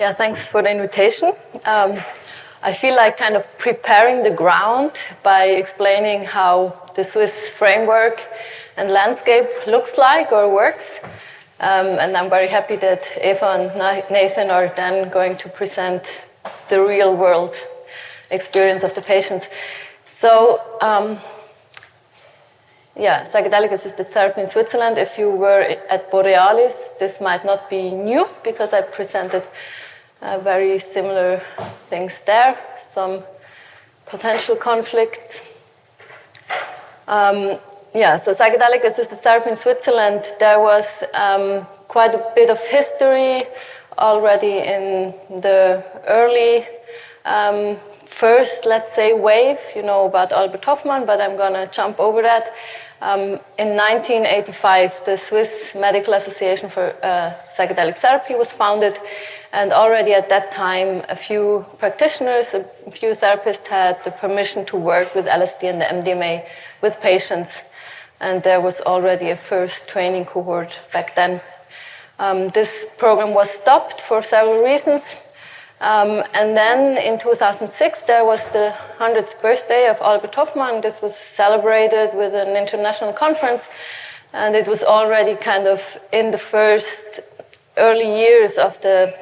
Yeah, thanks for the invitation. I feel like kind of preparing the ground by explaining how the Swiss framework and landscape looks like or works. And I'm very happy that Eva and Nathan are then going to present the real world experience of the patients. So, psychedelic assisted therapy in Switzerland. If you were at Borealis, this might not be new because I presented very similar things there, some potential conflicts. So psychedelic assisted therapy in Switzerland, there was quite a bit of history already in the early first, let's say, wave. You know about Albert Hofmann, but I'm going to jump over that. In 1985, the Swiss Medical Association for Psychedelic Therapy was founded, and already at that time, a few practitioners, a few therapists had the permission to work with LSD and the MDMA with patients, and there was already a first training cohort back then. This program was stopped for several reasons. And then in 2006, there was the 100th birthday of Albert Hofmann. This was celebrated with an international conference, and it was already kind of in the first early years of the,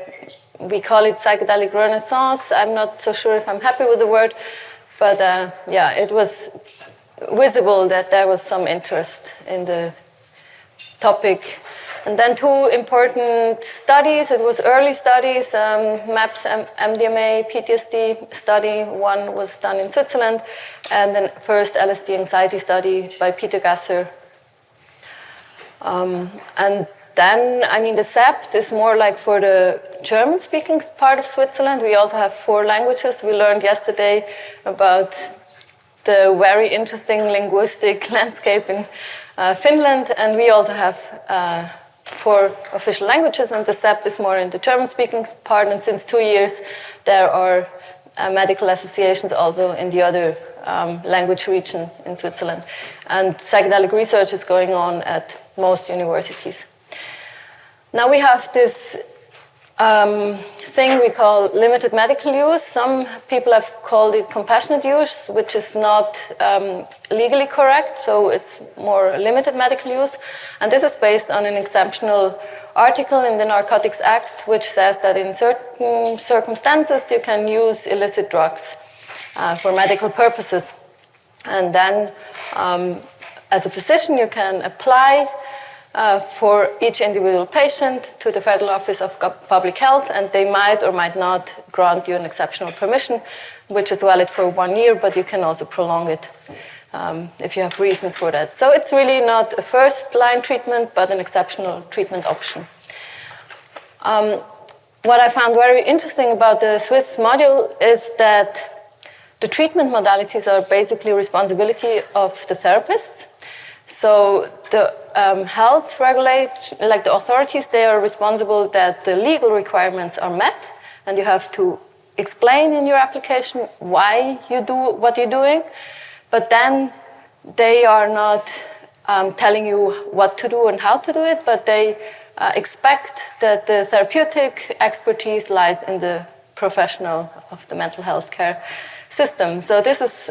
we call it psychedelic renaissance. I'm not so sure if I'm happy with the word, but it was visible that there was some interest in the topic. And then two important studies, it was early studies, MAPS, MDMA, PTSD study. One was done in Switzerland, and then first LSD anxiety study by Peter Gasser. And then, the SEPT is more like for the German-speaking part of Switzerland. We also have 4 languages. We learned yesterday about the very interesting linguistic landscape in Finland, and we also have 4 official languages, and the SEPT is more in the German-speaking part, and since 2 years there are medical associations also in the other language region in Switzerland. And psychedelic research is going on at most universities. Now we have this thing we call limited medical use. Some people have called it compassionate use, which is not legally correct, so it's more limited medical use. And this is based on an exceptional article in the Narcotics Act, which says that in certain circumstances you can use illicit drugs for medical purposes. And then as a physician you can apply for each individual patient to the Federal Office of Public Health, and they might or might not grant you an exceptional permission, which is valid for 1 year, but you can also prolong it if you have reasons for that. So it's really not a first-line treatment, but an exceptional treatment option. What I found very interesting about the Swiss module is that the treatment modalities are basically responsibility of the therapists. So the health regulation, like the authorities, they are responsible that the legal requirements are met, and you have to explain in your application why you do what you're doing. But then they are not telling you what to do and how to do it, but they expect that the therapeutic expertise lies in the professional of the mental health care system. So this is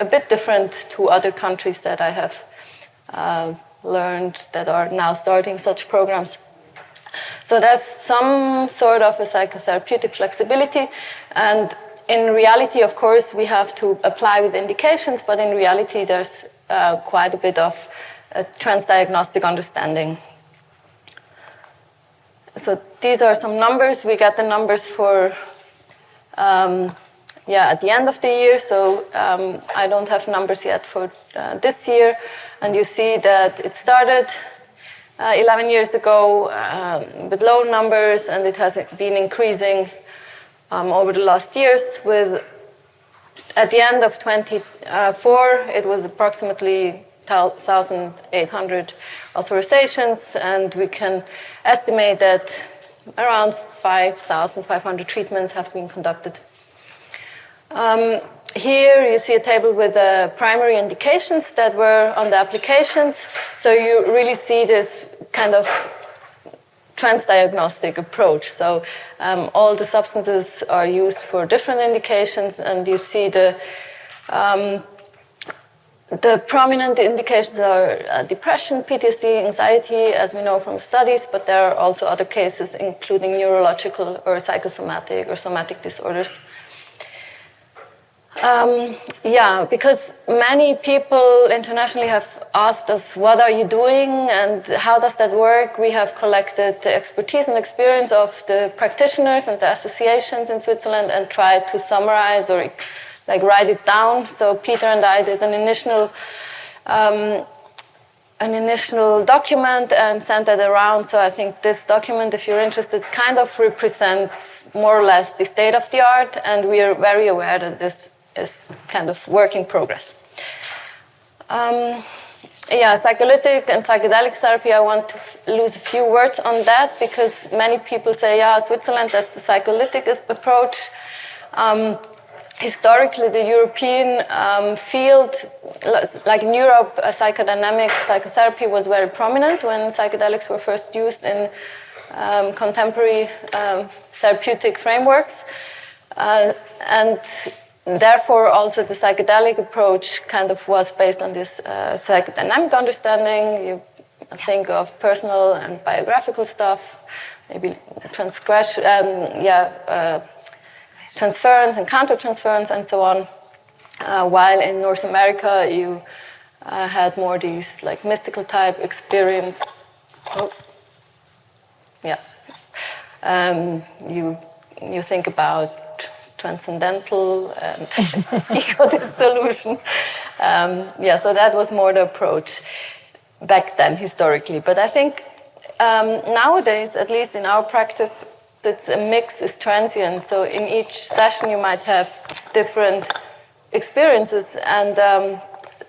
a bit different to other countries that I have learned that are now starting such programs. So there's some sort of a psychotherapeutic flexibility, and in reality, of course, we have to apply with indications, but in reality there's quite a bit of a transdiagnostic understanding. So these are some numbers. We got the numbers for at the end of the year, so I don't have numbers yet for this year. And you see that it started 11 years ago with low numbers, and it has been increasing over the last years. With at the end of 2024, it was approximately 1,800 authorizations, and we can estimate that around 5,500 treatments have been conducted. Here you see a table with the primary indications that were on the applications. So you really see this kind of transdiagnostic approach. So all the substances are used for different indications, and you see the prominent indications are depression, PTSD, anxiety, as we know from studies, but there are also other cases, including neurological or psychosomatic or somatic disorders. Because many people internationally have asked us, what are you doing and how does that work? We have collected the expertise and experience of the practitioners and the associations in Switzerland and tried to summarize or write it down. So Peter and I did an initial document and sent it around. So I think this document, if you're interested, kind of represents more or less the state of the art, and we are very aware that this is kind of work in progress. Psycholytic and psychedelic therapy, I want to lose a few words on that because many people say, Switzerland, that's the psycholytic approach. Historically, the European field, like in Europe, psychodynamic psychotherapy was very prominent when psychedelics were first used in contemporary therapeutic frameworks. And therefore, also the psychedelic approach kind of was based on this psychodynamic understanding. You think of personal and biographical stuff, maybe transference and countertransference and so on. While in North America, you had more these mystical type experience. You think about transcendental and ego dissolution. So that was more the approach back then historically. But I think nowadays, at least in our practice, it's a mix, is transient. So in each session you might have different experiences, and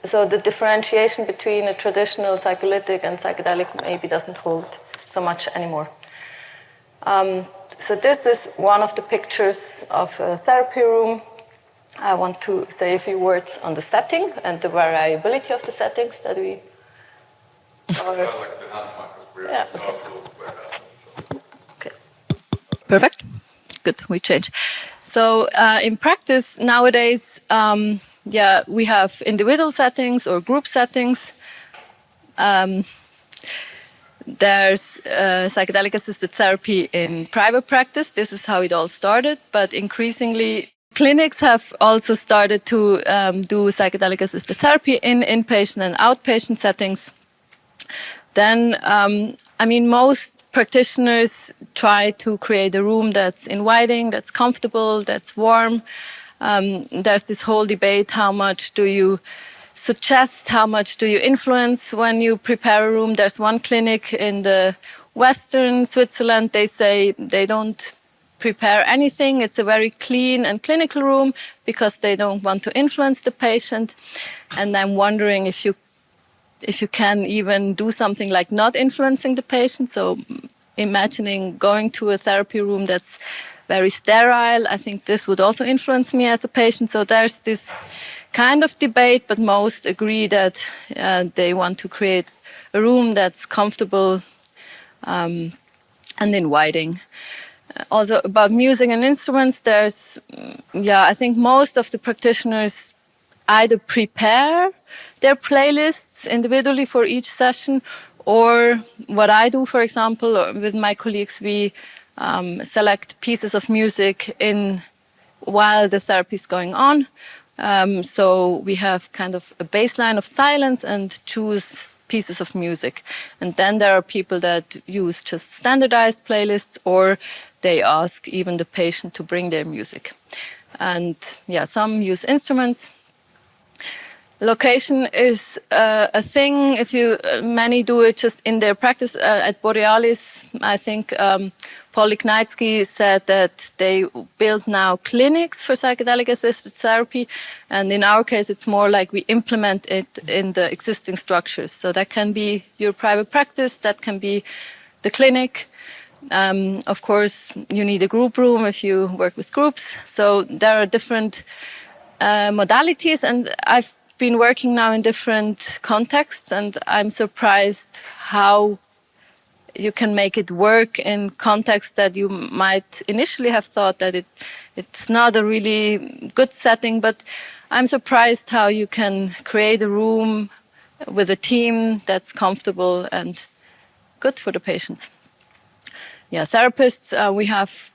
so the differentiation between a traditional psycholytic and psychedelic maybe doesn't hold so much anymore. So this is one of the pictures of a therapy room. I want to say a few words on the setting and the variability of the settings that we are. Okay. Perfect. Good, we change. So in practice nowadays, we have individual settings or group settings. There's psychedelic assisted therapy in private practice. This is how it all started, but increasingly clinics have also started to do psychedelic assisted therapy in inpatient and outpatient settings. Then, most practitioners try to create a room that's inviting, that's comfortable, that's warm. There's this whole debate, how much do you suggest, how much do you influence when you prepare a room? There's one clinic in the western Switzerland, they say they don't prepare anything. It's a very clean and clinical room because they don't want to influence the patient. And I'm wondering if you can even do something like not influencing the patient. So imagining going to a therapy room that's very sterile, I think this would also influence me as a patient. So there's this kind of debate, but most agree that they want to create a room that's comfortable and inviting. Also about music and instruments, there's, I think most of the practitioners either prepare their playlists individually for each session, or what I do, for example, with my colleagues, we select pieces of music while the therapy is going on. So we have kind of a baseline of silence and choose pieces of music. And then there are people that use just standardized playlists, or they ask even the patient to bring their music. And some use instruments. Location is a thing. Many do it just in their practice. At Borealis, I think Paul Lignaitsky said that they build now clinics for psychedelic assisted therapy, and in our case, it's more like we implement it in the existing structures. So that can be your private practice, that can be the clinic. Of course, you need a group room if you work with groups. So there are different modalities, and I've been working now in different contexts, and I'm surprised how you can make it work in contexts that you might initially have thought that it's not a really good setting. But I'm surprised how you can create a room with a team that's comfortable and good for the patients. Yeah, therapists, we have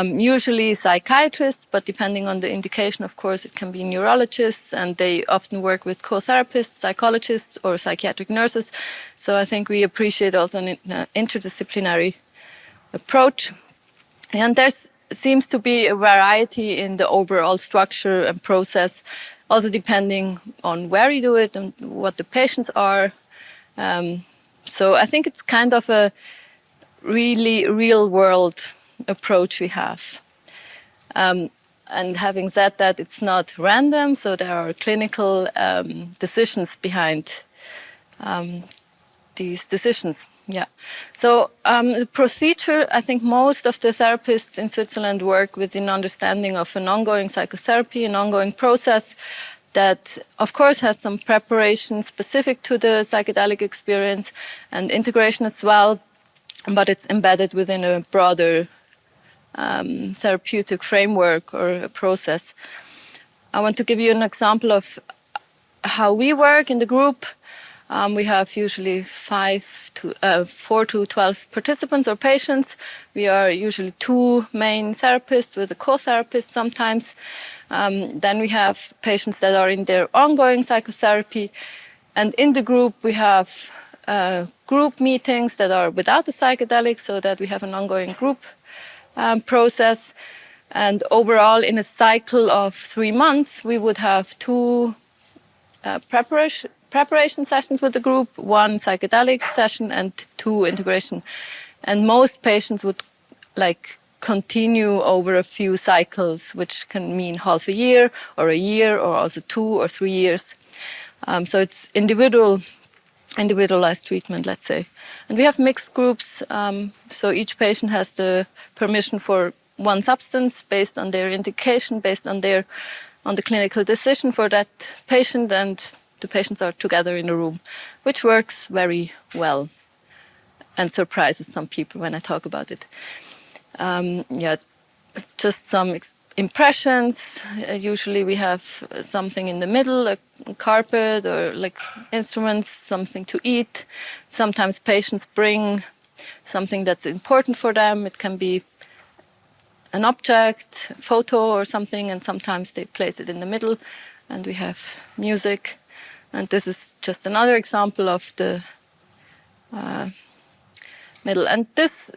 usually psychiatrists, but depending on the indication, of course, it can be neurologists, and they often work with co-therapists, psychologists, or psychiatric nurses. So I think we appreciate also an interdisciplinary approach. And there seems to be a variety in the overall structure and process, also depending on where you do it and what the patients are. So I think it's kind of a really real-world approach we have. And having said that, it's not random, so there are clinical decisions behind these decisions. Yeah. So the procedure, I think most of the therapists in Switzerland work with an understanding of an ongoing psychotherapy, an ongoing process that, of course, has some preparation specific to the psychedelic experience and integration as well, but it's embedded within a broader therapeutic framework or a process. I want to give you an example of how we work in the group. We have usually 4 to 12 participants or patients. We are usually 2 main therapists with a co-therapist sometimes. Then we have patients that are in their ongoing psychotherapy. And in the group, we have group meetings that are without the psychedelic, so that we have an ongoing group process. And overall, in a cycle of 3 months, we would have 2 preparation sessions with the group, 1 psychedelic session, and 2 integration. And most patients would continue over a few cycles, which can mean half a year, or also 2 or 3 years. So it's individualized treatment, let's say. And we have mixed groups, so each patient has the permission for 1 substance based on their indication, based on the clinical decision for that patient, and the patients are together in a room, which works very well and surprises some people when I talk about it. Just some impressions. Usually we have something in the middle, a carpet or instruments, something to eat. Sometimes patients bring something that's important for them. It can be an object, a photo or something, and sometimes they place it in the middle, and we have music. And this is just another example of the middle. And this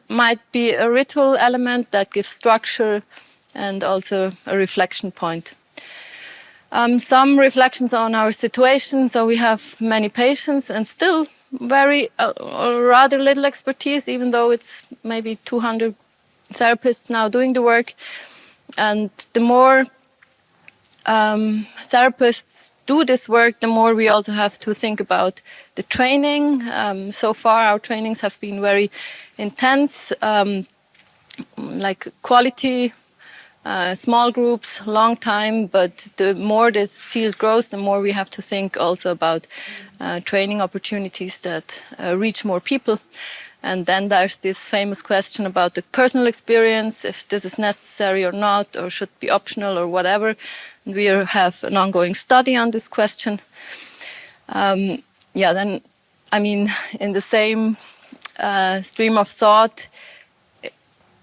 might be a ritual element that gives structure and also a reflection point. Some reflections on our situation. So we have many patients and still rather little expertise, even though it's maybe 200 therapists now doing the work. And the more therapists do this work, the more we also have to think about the training. So far, our trainings have been very intense, quality, small groups, long time. But the more this field grows, the more we have to think also about training opportunities that reach more people. And then there's this famous question about the personal experience, if this is necessary or not, or should be optional or whatever. And we have an ongoing study on this question. In the same stream of thought,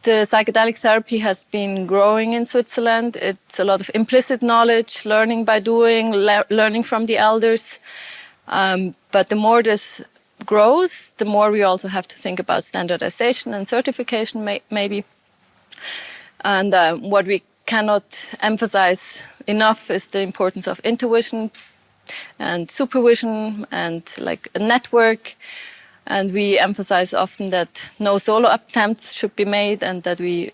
the psychedelic therapy has been growing in Switzerland. It's a lot of implicit knowledge, learning by doing, learning from the elders. But the more this grows, the more we also have to think about standardization and certification, maybe. And what we cannot emphasize enough is the importance of intuition and supervision and a network. And we emphasize often that no solo attempts should be made and that we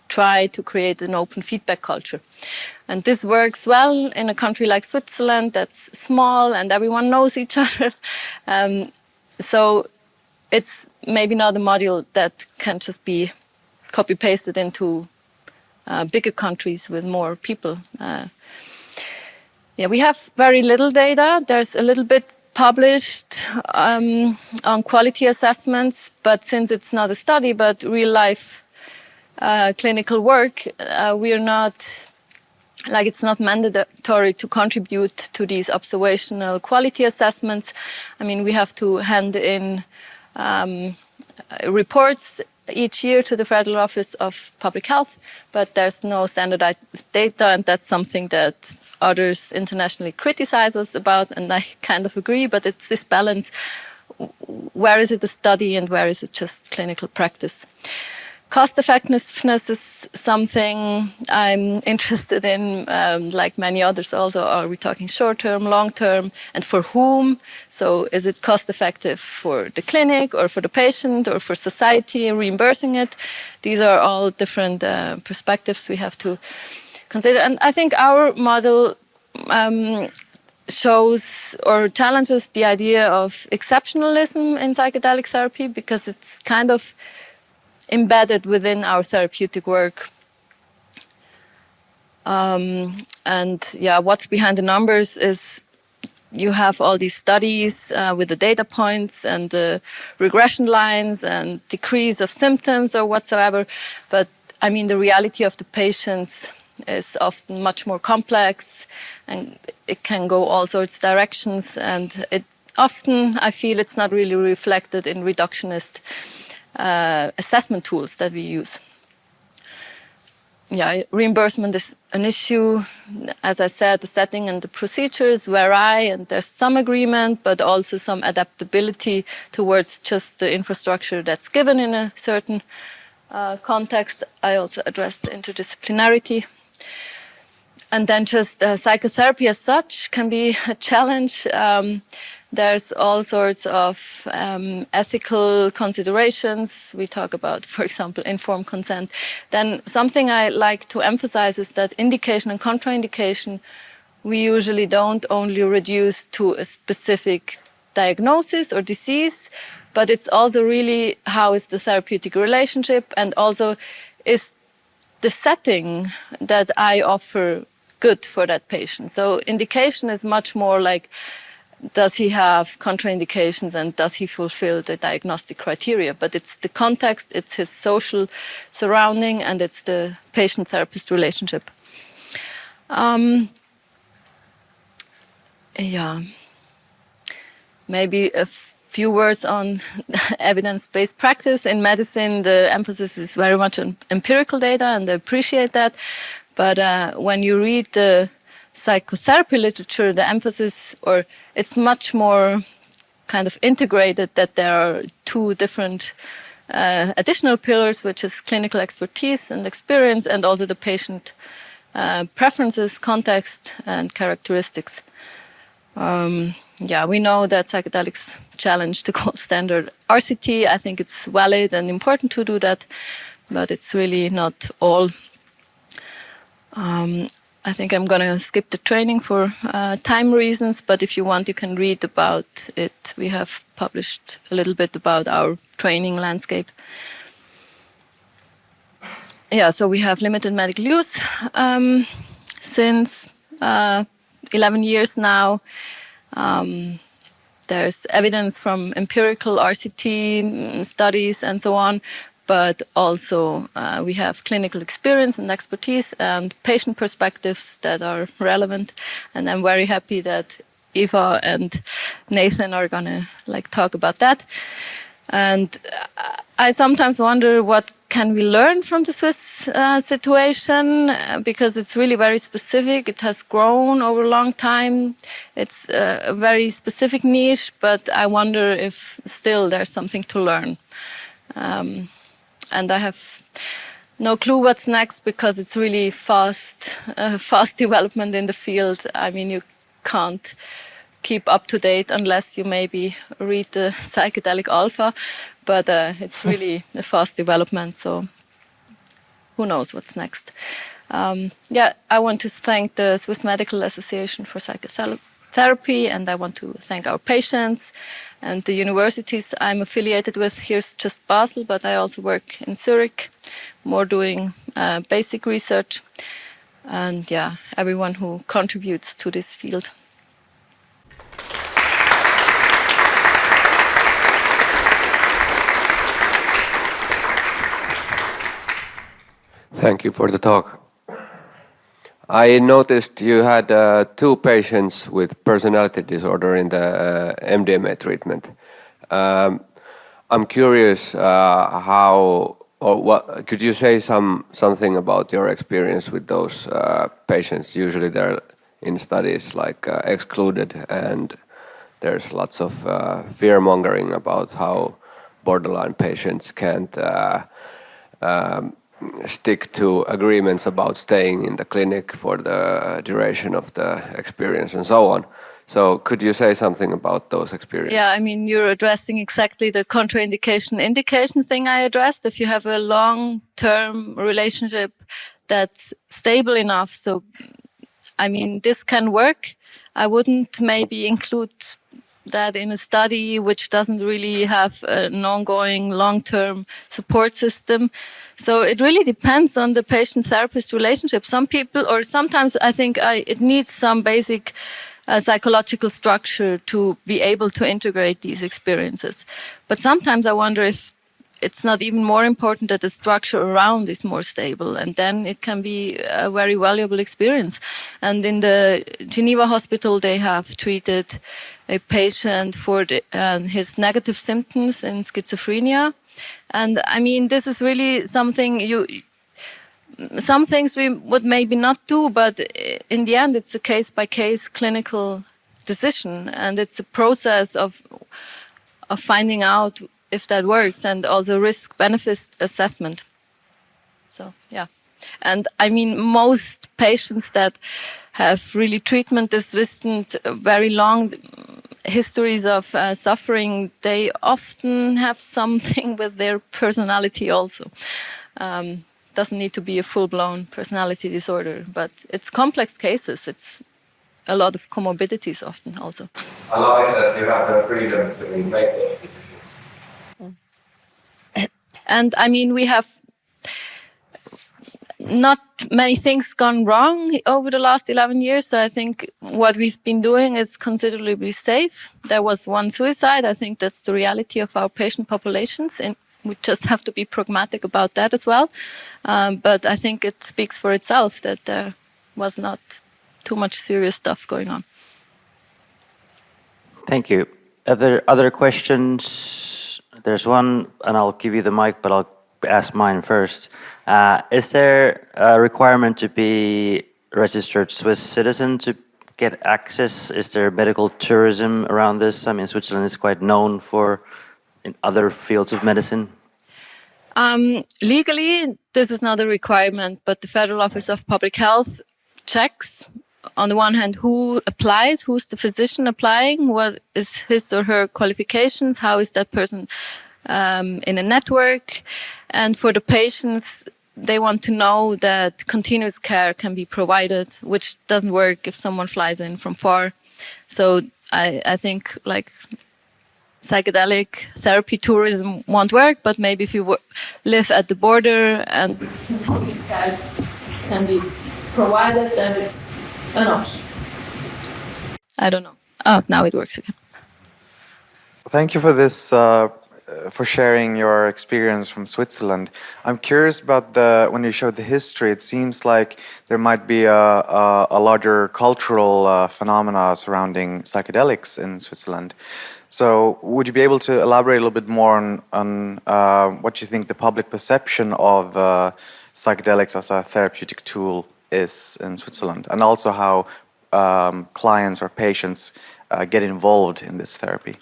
try to create an open feedback culture. And this works well in a country like Switzerland that's small and everyone knows each other. So it's maybe not a module that can just be copy-pasted into bigger countries with more people. We have very little data. There's a little bit published on quality assessments, but since it's not a study but real life clinical work, we're not, like, it's not mandatory to contribute to these observational quality assessments. I mean, we have to hand in reports each year to the Federal Office of Public Health, but there's no standardized data, and that's something that others internationally criticize us about, and I kind of agree, but it's this balance. Where is it a study and where is it just clinical practice? Cost effectiveness is something I'm interested in, like many others also. Are we talking short term, long term, and for whom? So is it cost effective for the clinic or for the patient or for society reimbursing it? These are all different perspectives we have to consider. And I think our model shows or challenges the idea of exceptionalism in psychedelic therapy, because it's kind of embedded within our therapeutic work. And yeah, what's behind the numbers is you have all these studies with the data points and the regression lines and decrease of symptoms or whatsoever. But I mean, the reality of the patients is often much more complex, and it can go all sorts of directions. And it often, I feel, it's not really reflected in reductionist assessment tools that we use. Yeah, reimbursement is an issue. As I said, the setting and the procedures vary, and there's some agreement, but also some adaptability towards just the infrastructure that's given in a certain context. I also addressed interdisciplinarity. And then just psychotherapy as such can be a challenge. There's all sorts of ethical considerations. We talk about, for example, informed consent. Then something I like to emphasize is that indication and contraindication, we usually don't only reduce to a specific diagnosis or disease, but it's also really how is the therapeutic relationship, and also is the setting that I offer good for that patient. So indication is much more like, does he have contraindications and does he fulfill the diagnostic criteria? But it's the context, it's his social surrounding, and it's the patient-therapist relationship. Yeah, maybe a few words on evidence-based practice. In medicine, the emphasis is very much on empirical data, and I appreciate that. But when you read the psychotherapy literature, the emphasis, or it's much more kind of integrated, that there are two different additional pillars, which is clinical expertise and experience, and also the patient preferences, context, and characteristics. Yeah, we know that psychedelics challenge the gold standard RCT. I think it's valid and important to do that, but it's really not all. I think I'm going to skip the training for time reasons, but if you want, you can read about it. We have published a little bit about our training landscape. Yeah, so we have limited medical use since 11 years now. There's evidence from empirical RCT studies and so on, but also we have clinical experience and expertise and patient perspectives that are relevant. And I'm very happy that Eva and Nathan are gonna talk about that. And I sometimes wonder, what can we learn from the Swiss situation? Because it's really very specific. It has grown over a long time. It's a very specific niche, but I wonder if still there's something to learn. And I have no clue what's next, because it's really fast development in the field. I mean, you can't keep up to date unless you maybe read the Psychedelic Alpha, but it's really a fast development, so who knows what's next. Yeah, I want to thank the Swiss Medical Association for Psychotherapy, and I want to thank our patients and the universities I'm affiliated with. Here's just Basel, but I also work in Zurich, more doing basic research, and yeah, everyone who contributes to this field. Thank you for the talk. I noticed you had 2 patients with personality disorder in the MDMA treatment. Um, I'm curious how or what could you say something about your experience with those patients? Usually they're in studies like excluded, and there's lots of fear mongering about how borderline patients can't stick to agreements about staying in the clinic for the duration of the experience and so on. So could you say something about those experiences? Yeah, I mean, you're addressing exactly the contraindication indication thing I addressed. If you have a long-term relationship that's stable enough, so I mean, this can work. I wouldn't maybe include that in a study which doesn't really have an ongoing long-term support system. So it really depends on the patient-therapist relationship. Some people, or sometimes I think it needs some basic psychological structure to be able to integrate these experiences. But sometimes I wonder if it's not even more important that the structure around is more stable, and then it can be a very valuable experience. And in the Geneva hospital, they have treated a patient for his negative symptoms in schizophrenia. And I mean, this is really something some things we would maybe not do, but in the end, it's a case-by-case clinical decision, and it's a process of finding out if that works, and also risk-benefit assessment. So, yeah. And I mean, most patients that have really treatment-resistant, very long histories of suffering, they often have something with their personality also. Doesn't need to be a full-blown personality disorder, but it's complex cases. It's a lot of comorbidities often also. I like that you have the freedom to make those decisions. And I mean, we have not many things gone wrong over the last 11 years. So I think what we've been doing is considerably safe. There was one suicide. I think that's the reality of our patient populations, and we just have to be pragmatic about that as well. But I think it speaks for itself that there was not too much serious stuff going on. Thank you. Other questions? There's one, and I'll give you the mic, but I'll ask mine first. Is there a requirement to be registered Swiss citizen to get access? Is there medical tourism around this? I mean, Switzerland is quite known for in other fields of medicine. Legally, this is not a requirement, but the Federal Office of Public Health checks, on the one hand, who applies, who's the physician applying, what is his or her qualifications, how is that person in a network. And for the patients, they want to know that continuous care can be provided, which doesn't work if someone flies in from far. So I think like psychedelic therapy tourism won't work, but maybe if you live at the border and these guys can be provided, then it's an option. I don't know. Oh, now it works again. Thank you for this, for sharing your experience from Switzerland. I'm curious about when you showed the history, it seems like there might be a larger cultural phenomena surrounding psychedelics in Switzerland. So would you be able to elaborate a little bit more on what you think the public perception of psychedelics as a therapeutic tool is in Switzerland, and also how clients or patients get involved in this therapy?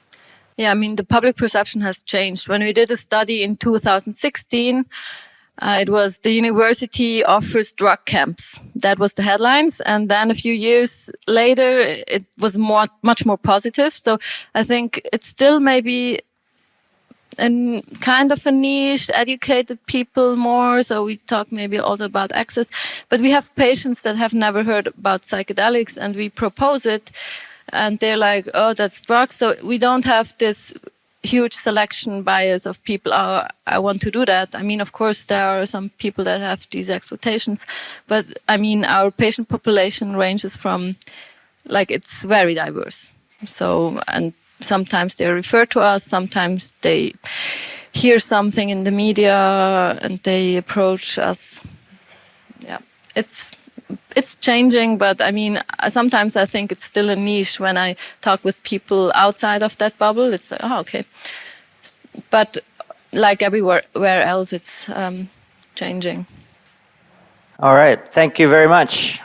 Yeah, I mean, the public perception has changed. When we did a study in 2016, it was the university offers drug camps. That was the headlines. And then a few years later, it was much more positive. So I think it's still maybe kind of a niche, educated people more. So we talk maybe also about access. But we have patients that have never heard about psychedelics, and we propose it. And they're like, oh, that's drugs. So we don't have this huge selection bias of people, oh, I want to do that. I mean, of course, there are some people that have these expectations. But I mean, our patient population ranges from, like, it's very diverse. So, and sometimes they refer to us, sometimes they hear something in the media and they approach us. yeah, it's changing, but I mean, sometimes I think it's still a niche when I talk with people outside of that bubble. It's like, oh, okay, but like everywhere else, it's changing. All right. Thank you very much.